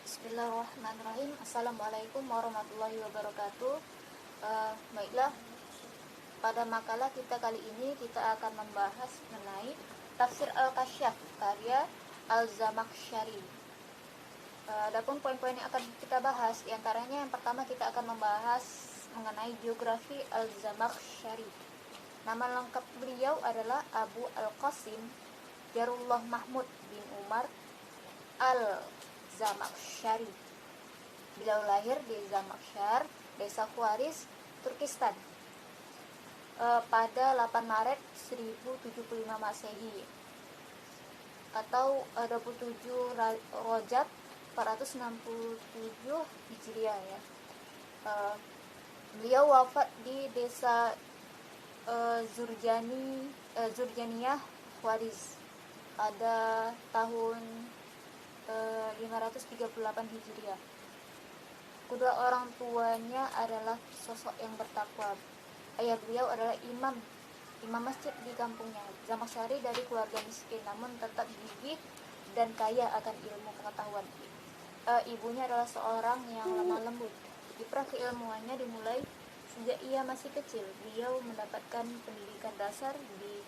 Bismillahirrahmanirrahim. Assalamualaikum warahmatullahi wabarakatuh. Baiklah, pada makalah kita kali ini kita akan membahas mengenai Tafsir Al-Kasyaf karya Al-Zamakhsyari. Adapun poin-poin yang akan kita bahas, diantaranya yang pertama kita akan membahas mengenai biografi Al-Zamakhsyari. Nama lengkap beliau adalah Abu Al-Qasim Jarullah Mahmud bin Umar Al-Zamakhsyari. Beliau lahir di Zamakhsyar, Desa Khawarizm, Turkistan, pada 8 Maret 1075 Masehi atau 27 Rajab 467 Hijriah ya. Beliau wafat di desa Zurjaniyah Khawarizm pada tahun 538 Hijriah. Kedua orang tuanya adalah sosok yang bertakwa. Ayah beliau adalah imam masjid di kampungnya. Zamakhsyari dari keluarga miskin namun tetap gigih dan kaya akan ilmu pengetahuan. Ibunya adalah seorang yang lemah lembut. Kiprah keilmuannya dimulai sejak ia masih kecil. Beliau mendapatkan pendidikan dasar di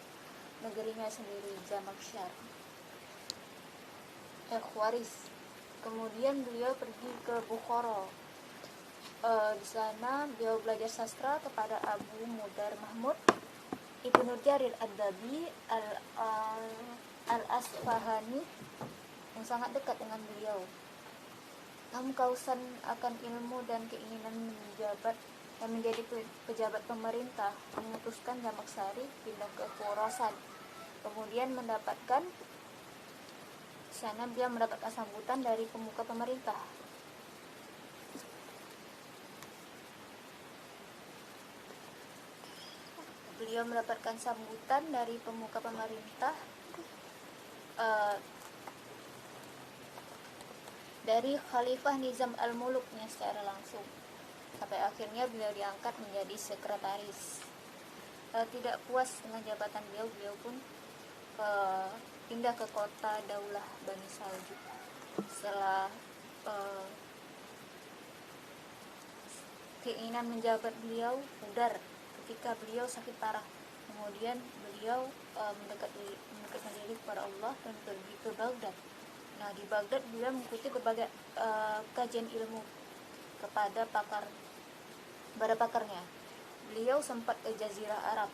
negerinya sendiri, Zamakhsyar, Khawarizm. Kemudian beliau pergi ke Bukhara. Di sana beliau belajar sastra kepada Abu Mudar Mahmud Ibnu Jarir Ad-Dabi Al-Asfahani yang sangat dekat dengan beliau. Namun kausan akan ilmu dan keinginan menjadi pejabat pemerintah memutuskan Zamakhsyari pindah ke Khorasan. Kemudian sana beliau mendapatkan sambutan dari pemuka pemerintah. Beliau mendapatkan sambutan dari pemuka pemerintah dari Khalifah Nizam Al-Muluknya secara langsung, sampai akhirnya beliau diangkat menjadi sekretaris. Tidak puas dengan jabatan beliau pun pindah ke kota Daulah Bani Saljuk. Setelah keinginan menjabat beliau pudar ketika beliau sakit parah. Kemudian beliau mendekat diri kepada Allah dan pergi ke Baghdad. Nah, di Baghdad beliau mengikuti berbagai kajian ilmu kepada pakarnya. Beliau sempat ke Jazirah Arab.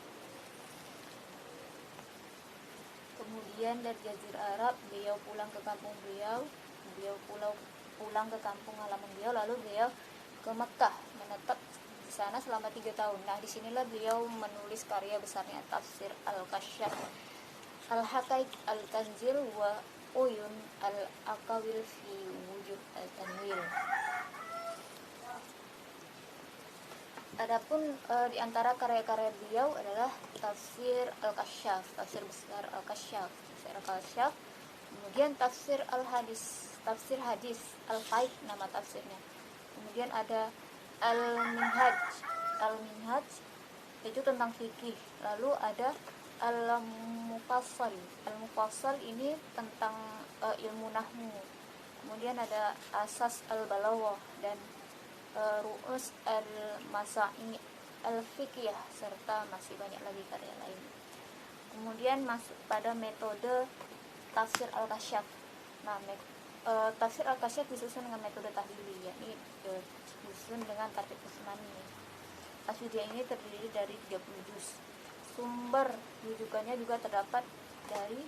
Kemudian dari Jazirah Arab beliau pulang ke kampung beliau pulang ke kampung halaman beliau, lalu beliau ke Mekah menetap di sana selama 3 tahun. Nah, disinilah beliau menulis karya besarnya Tafsir Al-Kasyaf, Al-Haqaiq Al-Tanzil wa Uyun Al-Aqawil fi Wujuh Al-Tanwil. Adapun di antara karya-karya beliau adalah Tafsir Al-Kasyaf, tafsir besar Al-Kasyaf, kemudian Tafsir Al-Hadis, tafsir hadis, Al-Faid nama tafsirnya. Kemudian ada Al-Minhaj itu tentang fikih. Lalu ada Al-Mufassal ini tentang ilmu nahwu. Kemudian ada Asas Al-Balaghah dan Ru'us Al-Masa'id Al-Fiqhiyah, serta masih banyak lagi karya lain. Kemudian masuk pada metode Tafsir Al-Kasyaf. Nah, Tafsir Al-Kasyaf disusun dengan metode tahlili, yakni disusun dengan tartib Utsmani. Aswidia ini terdiri dari 30 juz. Sumber rujukannya juga terdapat dari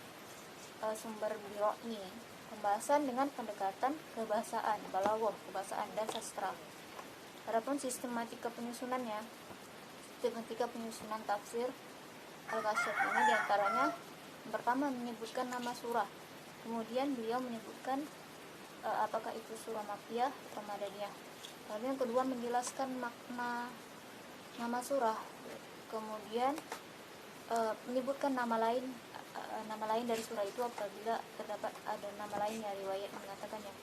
sumber Birroni. Pembahasan dengan pendekatan kebahasaan, balaghah, kebahasaan dan sastra. Adapun sistematika penyusunan Tafsir Al-Kasyaf ini diantaranya yang pertama menyebutkan nama surah. Kemudian beliau menyebutkan apakah itu surah Makkiyah atau Madaniyah. Lalu yang kedua menjelaskan makna nama surah. Kemudian menyebutkan nama lain dari surah itu apabila terdapat ada nama lainnya, riwayat mengatakannya.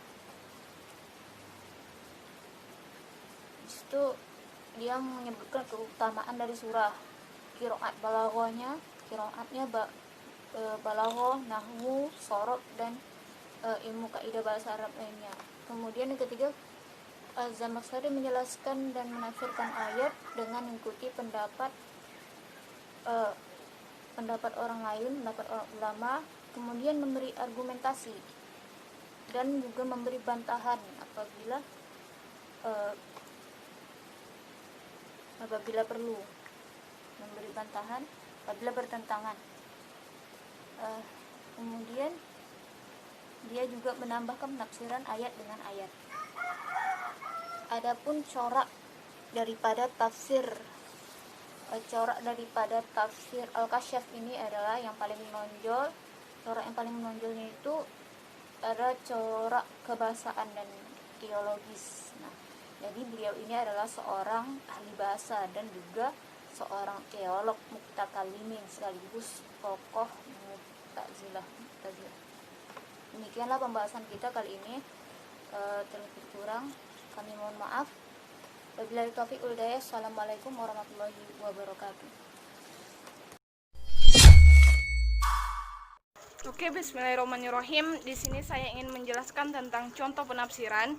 Itu dia menyebutkan keutamaan dari surah, qiraat balaghahnya, balaghah, nahwu, sorof dan ilmu kaidah bahasa Arab lainnya. Kemudian yang ketiga, Zamakhsyari menjelaskan dan menafsirkan ayat dengan mengikuti pendapat orang lain, pendapat orang ulama, kemudian memberi argumentasi dan juga memberi bantahan apabila perlu, memberi bantahan apabila bertentangan. Kemudian dia juga menambahkan penafsiran ayat dengan ayat. Adapun corak daripada tafsir Al-Kasyaf ini adalah yang paling menonjol. Corak yang paling menonjolnya itu ada corak kebahasaan dan teologis. Nah, jadi beliau ini adalah seorang ahli bahasa dan juga seorang teolog mutakallimin sekaligus tokoh Mu'tazilah. Demikianlah pembahasan kita kali ini. Terlebih kurang kami mohon maaf. Wabillahi taufiq wal hidayah. Assalamualaikum warahmatullahi wabarakatuh. Oke, bismillahirrahmanirrahim. Di sini saya ingin menjelaskan tentang contoh penafsiran.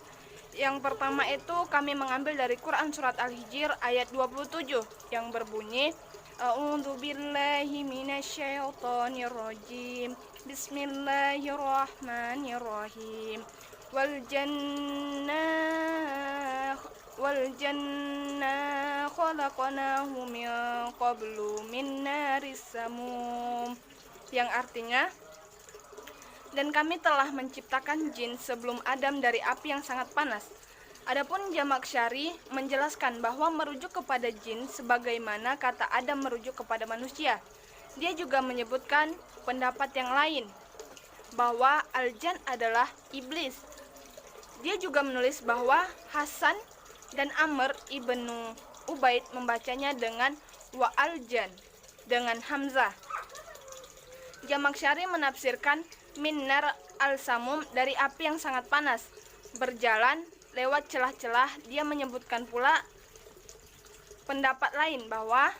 Yang pertama itu kami mengambil dari Quran surat Al-Hijr ayat 27 yang berbunyi, A'udzu billahi minasyaitonir rajim. Bismillahirrahmanirrahim. Wal jannah khalaqnahu min qablu min naris samum. Yang artinya, dan kami telah menciptakan jin sebelum Adam dari api yang sangat panas. Adapun Zamakhsyari menjelaskan bahwa merujuk kepada jin sebagaimana kata Adam merujuk kepada manusia. Dia juga menyebutkan pendapat yang lain bahwa al-jan adalah iblis. Dia juga menulis bahwa Hasan dan Amr ibnu Ubaid membacanya dengan wa al-jan dengan hamzah. Zamakhsyari menafsirkan minar al-samum dari api yang sangat panas. Berjalan lewat celah-celah, dia menyebutkan pula pendapat lain bahwa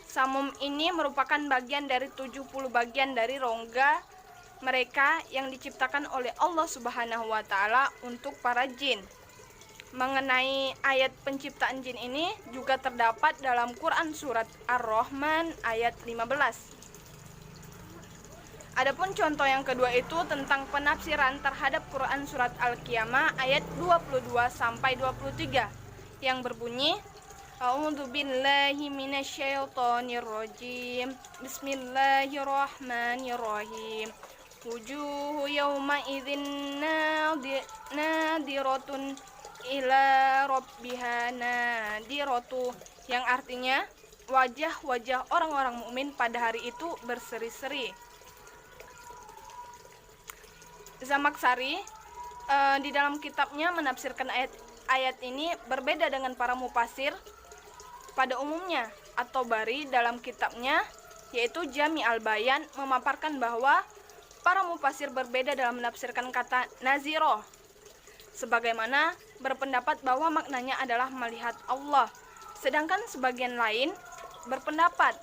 samum ini merupakan bagian dari 70 bagian dari rongga mereka yang diciptakan oleh Allah Subhanahu wa taala untuk para jin. Mengenai ayat penciptaan jin ini juga terdapat dalam Quran surat Ar-Rahman ayat 15. Adapun contoh yang kedua itu tentang penafsiran terhadap Quran surat Al-Qiyamah ayat 22 sampai 23 yang berbunyi, A'udzu billahi minasyaitonir rajim. Bismillahirrahmanirrahim. Wujuhu yawma idzin nadiratun ila rabbiha nadiratu, yang artinya wajah-wajah orang-orang mukmin pada hari itu berseri-seri. Zamakhsyari di dalam kitabnya menafsirkan ayat ini berbeda dengan para mufasir pada umumnya. At-Tabari dalam kitabnya yaitu Jami al-Bayan memaparkan bahwa para mufasir berbeda dalam menafsirkan kata naziroh, sebagaimana berpendapat bahwa maknanya adalah melihat Allah. Sedangkan sebagian lain berpendapat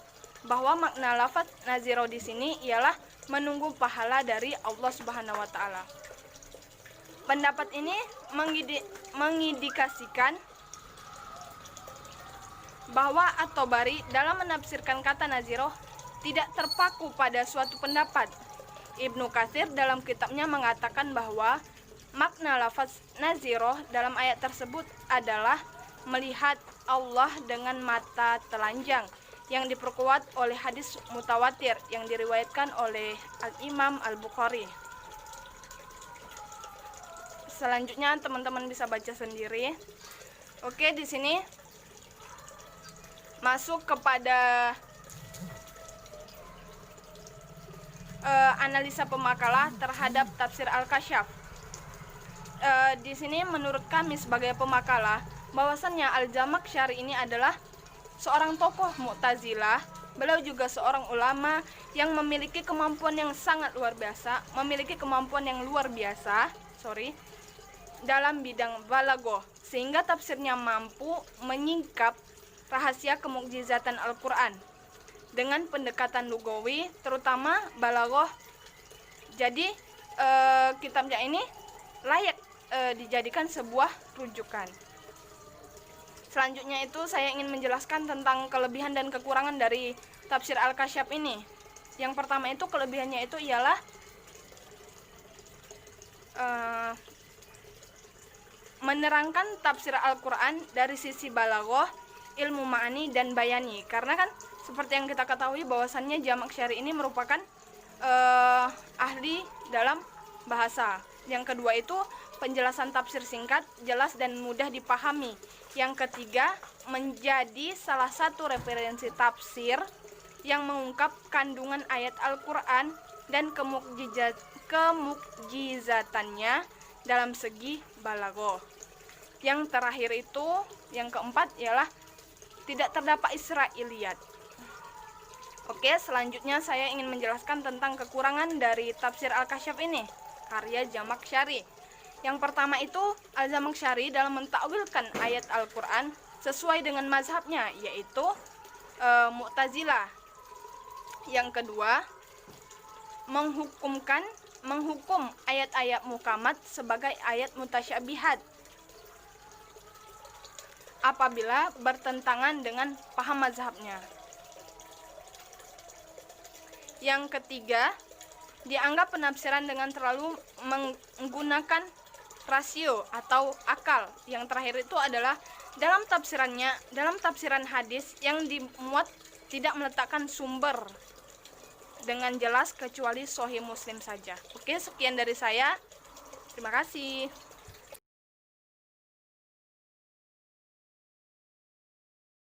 bahwa makna lafaz naziroh di sini ialah menunggu pahala dari Allah Subhanahu wa taala. Pendapat ini mengindikasikan bahwa At-Tabari dalam menafsirkan kata naziroh tidak terpaku pada suatu pendapat. Ibnu Katsir dalam kitabnya mengatakan bahwa makna lafaz naziroh dalam ayat tersebut adalah melihat Allah dengan mata telanjang, yang diperkuat oleh hadis mutawatir yang diriwayatkan oleh Al-Imam Al-Bukhari. Selanjutnya teman-teman bisa baca sendiri. Oke, di sini masuk kepada analisa pemakalah terhadap tafsir Al-Kasyaf. Di sini menurut kami sebagai pemakalah bahwasannya Al-Zamakhsyari ini adalah seorang tokoh Mu'tazilah. Beliau juga seorang ulama yang memiliki kemampuan yang sangat luar biasa, dalam bidang balaghah, sehingga tafsirnya mampu menyingkap rahasia kemukjizatan Al-Quran dengan pendekatan lugawi, terutama balaghah. Jadi kitabnya ini layak dijadikan sebuah rujukan. Selanjutnya itu saya ingin menjelaskan tentang kelebihan dan kekurangan dari tafsir Al-Kasyaf ini. Yang pertama itu kelebihannya itu ialah menerangkan tafsir Al-Quran dari sisi balaghah, ilmu ma'ani, dan bayani. Karena kan seperti yang kita ketahui bahwasannya Zamakhsyari ini merupakan ahli dalam bahasa. Yang kedua itu penjelasan tafsir singkat, jelas, dan mudah dipahami. Yang ketiga, menjadi salah satu referensi tafsir yang mengungkap kandungan ayat Al-Quran dan kemukjizatannya dalam segi balaghah. Yang terakhir itu, yang keempat ialah tidak terdapat Israiliyat. Oke, selanjutnya saya ingin menjelaskan tentang kekurangan dari tafsir Al-Kasyaf ini, karya Zamakhsyari. Yang pertama itu, Al-Zamakhsyari dalam mentakwilkan ayat Al-Quran sesuai dengan mazhabnya, yaitu Mu'tazilah. Yang kedua, menghukum ayat-ayat muhkamat sebagai ayat mutasyabihat apabila bertentangan dengan paham mazhabnya. Yang ketiga, dianggap penafsiran dengan terlalu menggunakan rasio atau akal. Yang terakhir itu adalah dalam tafsiran hadis yang dimuat tidak meletakkan sumber dengan jelas kecuali Sahih Muslim saja. Oke, sekian dari saya. Terima kasih.